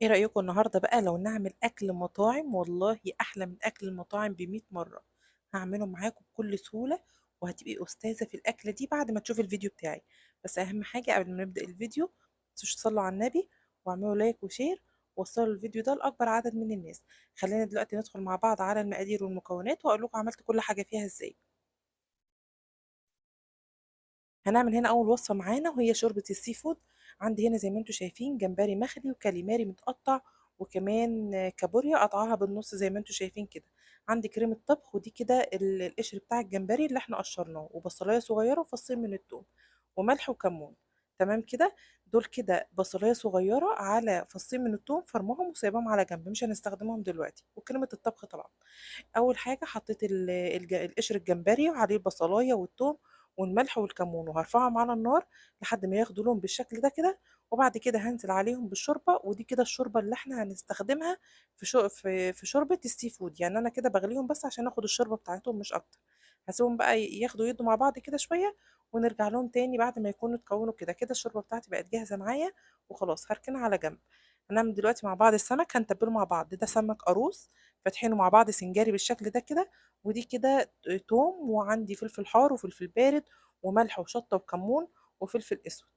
ايه رأيكم النهاردة بقى لو نعمل اكل مطاعم؟ والله احلى من اكل المطاعم ب100 مرة. هعمله معاكم بكل سهولة، وهتبقي استاذة في الاكلة دي بعد ما تشوفي الفيديو بتاعي. بس اهم حاجة قبل ما نبدأ الفيديو، متنسوش تصلوا على النبي واعملوا لايك وشير، ووصلوا الفيديو ده لاكبر عدد من الناس. خلينا دلوقتي ندخل مع بعض على المقادير والمكونات واقول لكم عملت كل حاجة فيها ازاي. هنعمل هنا اول وصفه معانا وهي شوربه السي فود. عندي هنا زي ما انتم شايفين جمبري مخلي وكاليماري متقطع، وكمان كابوريا قطعها بالنص زي ما انتم شايفين كده. عندي كريمه طبخ، ودي كده القشر بتاع الجمبري اللي احنا قشرناه، وبصلايه صغيره وفصين من الثوم، وملح وكمون. تمام كده. دول كده بصلايه صغيره على فصين من الثوم فرمهم وسايبهم على جنب، مش هنستخدمهم دلوقتي. وكريمه الطبخ طبعا. اول حاجه حطيت القشر الجمبري وعليه البصلايه والثوم والملح والكمون، وهرفعهم على النار لحد ما ياخدوا لون بالشكل ده كده. وبعد كده هنزل عليهم بالشوربه، ودي كده الشوربه اللي احنا هنستخدمها في شوربه السي فود. يعني انا كده بغليهم بس عشان اخد الشوربه بتاعتهم مش اكتر. هسيبهم بقى ياخدوا يدوا مع بعض كده شويه، ونرجع لهم تاني بعد ما يكونوا اتكونوا كده. كده الشوربه بتاعتي بقت جاهزه معايا وخلاص، هركنها على جنب. هنعمل دلوقتي مع بعض السمك، هنتبله مع بعض. ده سمك قاروص فاتحينه مع بعض سنجاري بالشكل ده كده. ودي كده توم، وعندي فلفل حار وفلفل بارد وملح وشطة وكمون وفلفل اسود،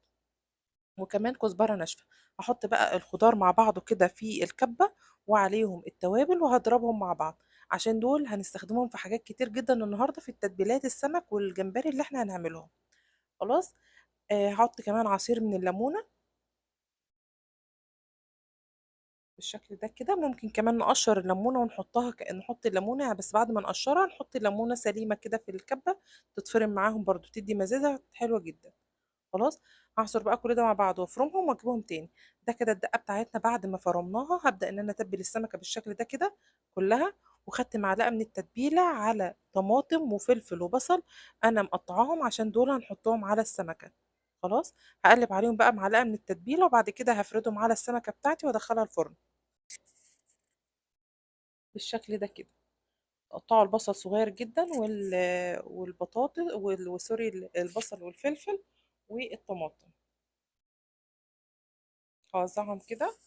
وكمان كزبرة ناشفة. هحط بقى الخضار مع بعضه كده في الكبة، وعليهم التوابل، وهضربهم مع بعض عشان دول هنستخدمهم في حاجات كتير جدا النهاردة في التتبيلات السمك والجمبري اللي احنا هنعملهم. خلاص. هحط كمان عصير من الليمونة بالشكل ده كده. ممكن كمان نقشر الليمونه ونحطها نحط الليمونه، بس بعد ما نقشرها نحط الليمونه سليمه كده في الكبه، تتفرم معاهم برضو تدي مزازه حلوه جدا. خلاص. هعصر بقى كل ده مع بعض وافرمهم واجيبهم تاني. ده كده الدقه بتاعتنا. بعد ما فرمناها هبدا ان انا اتبل السمكه بالشكل ده كده كلها. وخدت معلقه من التتبيله على طماطم وفلفل وبصل، انا مقطعاهم عشان دول هنحطهم على السمكه. خلاص. هقلب عليهم بقى معلقه من التتبيله، وبعد كده هفردهم على السمكه بتاعتي وادخلها الفرن بالشكل ده كده. قطعوا البصل صغير جدا والبطاطس وسوري البصل والفلفل والطماطم. هوزعهم كده.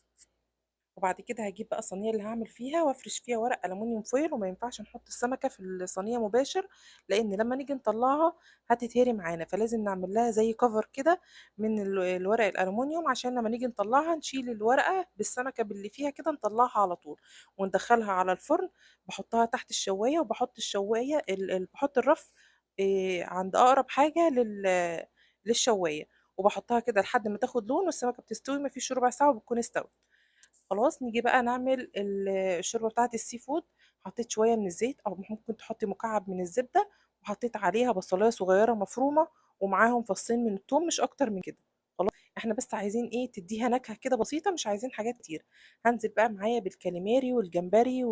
وبعد كده هجيب بقى الصينيه اللي هعمل فيها وافرش فيها ورق الومنيوم فويل. وما ينفعش نحط السمكه في الصينيه مباشر، لان لما نيجي نطلعها هتتهري معانا، فلازم نعمل لها زي كفر كده من الورق الالومنيوم، عشان لما نيجي نطلعها نشيل الورقه بالسمكه باللي فيها كده، نطلعها على طول وندخلها على الفرن. بحطها تحت الشوايه، وبحط الشوايه بحط الرف عند اقرب حاجه للشوايه، وبحطها كده لحد ما تاخد لون والسمكه بتستوي، ما فيش ربع ساعه وبتكون استوت. خلاص. نيجي بقى نعمل الشوربه بتاعه السي فود. حطيت شويه من الزيت، او ممكن تحطي مكعب من الزبده، وحطيت عليها بصلايه صغيره مفرومه، ومعاهم فصين من الثوم، مش اكتر من كده. خلاص. احنا بس عايزين ايه؟ تديها نكهه كده بسيطه، مش عايزين حاجات كتير. هنزل بقى معايا بالكاليماري والجمبري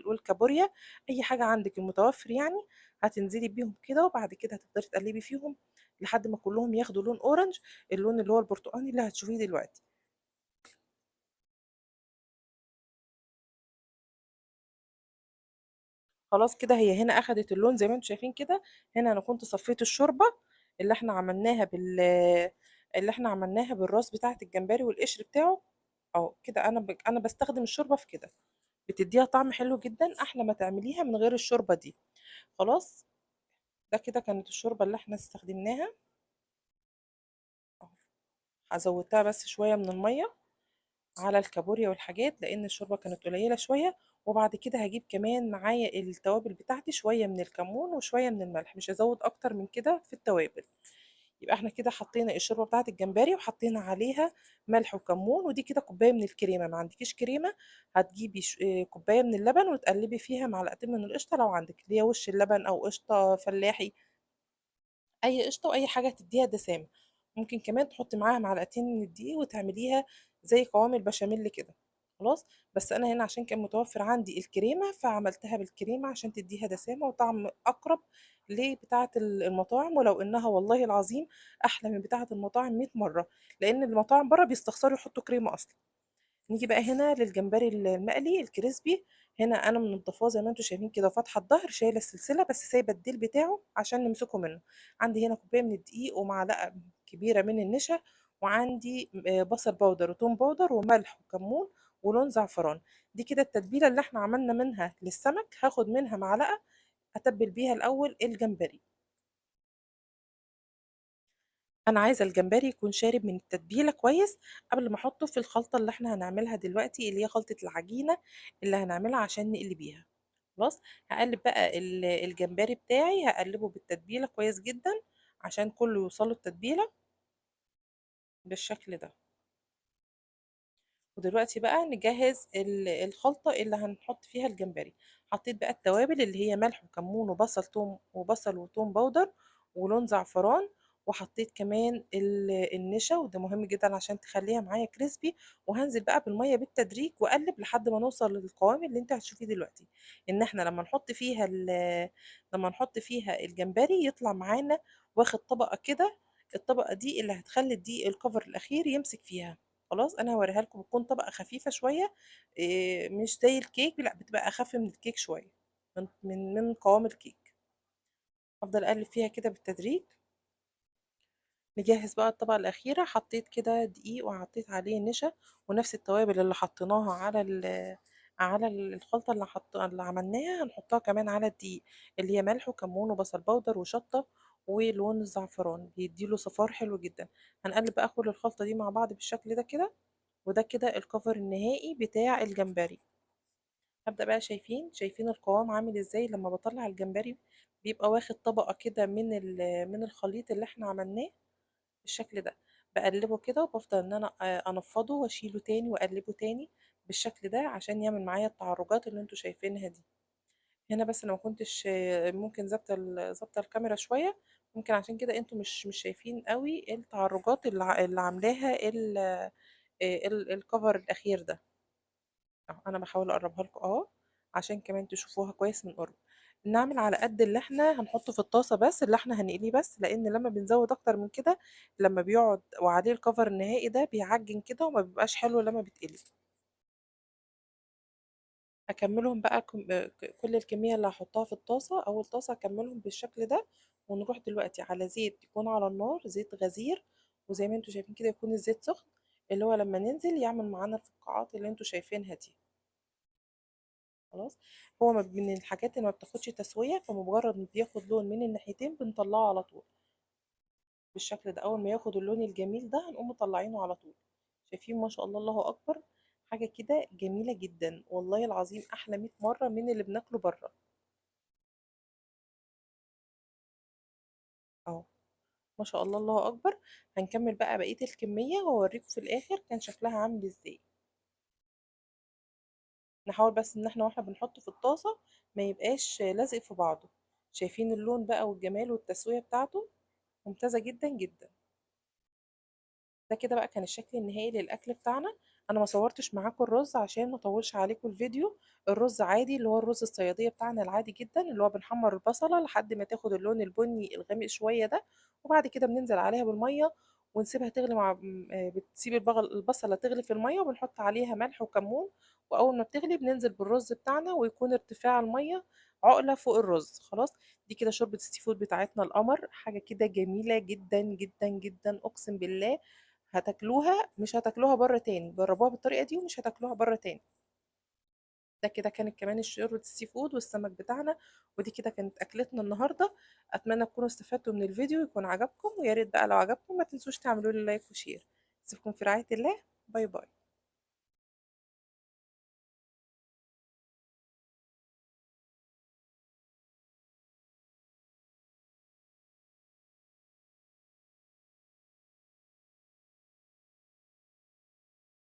والكابوريا، اي حاجه عندك المتوفر يعني. هتنزلي بيهم كده، وبعد كده هتفضلي تقلبي فيهم لحد ما كلهم ياخدوا لون اورنج، اللون اللي هو البرتقاني اللي هتشوفيه دلوقتي. خلاص كده هي هنا اخدت اللون زي ما انتم شايفين كده. هنا انا كنت صفيت الشوربه اللي احنا عملناها اللي احنا عملناها بالراس بتاعه الجمبري والقشر بتاعه. اهو كده انا بستخدم الشوربه في كده، بتديها طعم حلو جدا، احلى ما تعمليها من غير الشوربه دي. خلاص. ده كده كانت الشوربه اللي احنا استخدمناها. اهو. زودتها بس شويه من الميه على الكابوريا والحاجات، لان الشوربه كانت قليله شويه. وبعد كده هجيب كمان معايا التوابل بتاعتي، شويه من الكمون وشويه من الملح، مش هزود اكتر من كده في التوابل. يبقى احنا كده حطينا الشوربه بتاعت الجمبري وحطينا عليها ملح وكمون، ودي كده كوبايه من الكريمه. ما عندكيش كريمه، هتجيبي كوبايه من اللبن وتقلبي فيها معلقتين من القشطه، لو عندك اللي هي وش اللبن او قشطه فلاحي، اي قشطه واي حاجه تديها دسامه. ممكن كمان تحطي معاها معلقتين من الدقيق وتعمليها زي قوام البشاميل كده. خلاص. بس انا هنا عشان كان متوفر عندي الكريمه فعملتها بالكريمه عشان تديها دسامه وطعم اقرب لبتاعه المطاعم، ولو انها والله العظيم احلى من بتاعه المطاعم 100 مره، لان المطاعم بره بيستخسروا يحطوا كريمه اصلا. نيجي بقى هنا للجمبري المقلي الكريسبي. هنا انا منضفاه زي ما انتم شايفين كده، وفاتحه الظهر، شايله السلسله بس سايبه الديل بتاعه عشان نمسكه منه. عندي هنا كوبايه من الدقيق ومعلقه كبيره من النشا وعندي بصل باودر وتوم باودر وملح وكمون ولون زعفران. دي كده التتبيلة اللي احنا عملنا منها للسمك. هاخد منها معلقة اتبل بيها الاول الجمبري. انا عايزة الجمبري يكون شارب من التتبيلة كويس قبل ما احطه في الخلطة اللي احنا هنعملها دلوقتي، اللي هي خلطة العجينة اللي هنعملها عشان نقلي بيها. خلاص. هقلب بقى الجمبري بتاعي، هقلبه بالتتبيلة كويس جدا عشان كله يوصله التتبيلة بالشكل ده. ودلوقتي بقى نجهز الخلطة اللي هنحط فيها الجمبري. حطيت بقى التوابل اللي هي ملح وكمون وبصل توم وبصل وتوم باودر ولون زعفران. وحطيت كمان النشا، وده مهم جدا عشان تخليها معايا كريسبي. وهنزل بقى بالمية بالتدريج واقلب لحد ما نوصل للقوام اللي انت هتشوفيه دلوقتي. ان احنا لما نحط فيها الجمبري يطلع معانا واخد طبقة كده. الطبقة دي اللي هتخلي دي الكفر الاخير يمسك فيها. خلاص انا هوريها لكم، بتكون طبقه خفيفه شويه. مش زي الكيك، لا بتبقى اخف من الكيك شويه، من قوام الكيك. افضل اقلب فيها كده بالتدريج. نجهز بقى الطبقه الاخيره. حطيت كده دقيق وحطيت عليه نشا ونفس التوابل اللي حطيناها على الخلطه اللي عملناها هنحطها كمان على الدقيق، اللي هي ملح وكمون وبصل باودر وشطه ولون الزعفران بيديله صفار حلو جدا. هنقلب بقى كل الخلطه دي مع بعض بالشكل ده كده. وده كده الكفر النهائي بتاع الجمبري. هبدأ بقى، شايفين القوام عامل ازاي لما بطلع الجمبري؟ بيبقى واخد طبقة كده من الخليط اللي احنا عملناه بالشكل ده. بقلبه كده وبفضل ان انا انفضه واشيله تاني واقلبه تاني بالشكل ده عشان يعمل معايا التعرجات اللي انتوا شايفينها دي. هنا بس انا ما كنتش ممكن ظابطه الكاميرا شويه. ممكن عشان كده انتوا مش شايفين قوي التعرجات اللي عاملاها الكفر الاخير ده. اهو انا بحاول اقربها لكم اهو عشان كمان تشوفوها كويس من قرب. نعمل على قد اللي احنا هنحطه في الطاسه، بس اللي احنا هنقليه بس، لان لما بنزود اكتر من كده لما بيقعد وعليه الكفر النهائي ده بيعجن كده وما بيبقاش حلو لما بيتقلي. هكملهم بقى كل الكميه اللي هحطها في الطاسه، اول طاسه هكملهم بالشكل ده. ونروح دلوقتي على زيت يكون على النار، زيت غزير. وزي ما انتوا شايفين كده يكون الزيت سخن، اللي هو لما ننزل يعمل معانا الفقاعات اللي انتوا شايفينها دي. خلاص. هو من الحاجات اللي ما بتاخدش تسوية، فمجرد ما بياخد لون من الناحيتين بنطلعه على طول بالشكل ده. اول ما ياخد اللون الجميل ده هنقوم مطلعينه على طول. شايفين ما شاء الله، الله اكبر. حاجة كده جميلة جدا والله العظيم، احلى 100 مرة من اللي بناكله بره. اهو ما شاء الله، الله اكبر. هنكمل بقى بقية الكمية واوريكم في الاخر كان شكلها عامل ازاي. نحاول بس ان احنا واحنا بنحطه في الطاسة ما يبقاش لازق في بعضه. شايفين اللون بقى والجمال والتسوية بتاعته ممتازة جدا جدا. ده كده بقى كان الشكل النهائي للاكل بتاعنا. انا ما صورتش معاكم الرز عشان ما اطولش عليكم الفيديو. الرز عادي، اللي هو الرز الصياديه بتاعنا العادي جدا، اللي هو بنحمر البصله لحد ما تاخد اللون البني الغامق شويه ده. وبعد كده بننزل عليها بالميه ونسيبها تغلي بتسيب البصله تغلي في الميه وبنحط عليها ملح وكمون. واول ما بتغلي بننزل بالرز بتاعنا ويكون ارتفاع الميه عقله فوق الرز. خلاص. دي كده شوربه السي فود بتاعتنا القمر، حاجه كده جميله جدا جدا جدا اقسم بالله. مش هتاكلوها بره تاني. جربوها بالطريقه دي ومش هتاكلوها بره تاني. ده كده كانت كمان شوربه السي فود والسمك بتاعنا. ودي كده كانت اكلتنا النهارده. اتمنى تكونوا استفدتوا من الفيديو، يكون عجبكم. ويا ريت بقى لو عجبكم ما تنسوش تعملوا لي لايك وشير. سيبكم في رعايه الله. باي باي.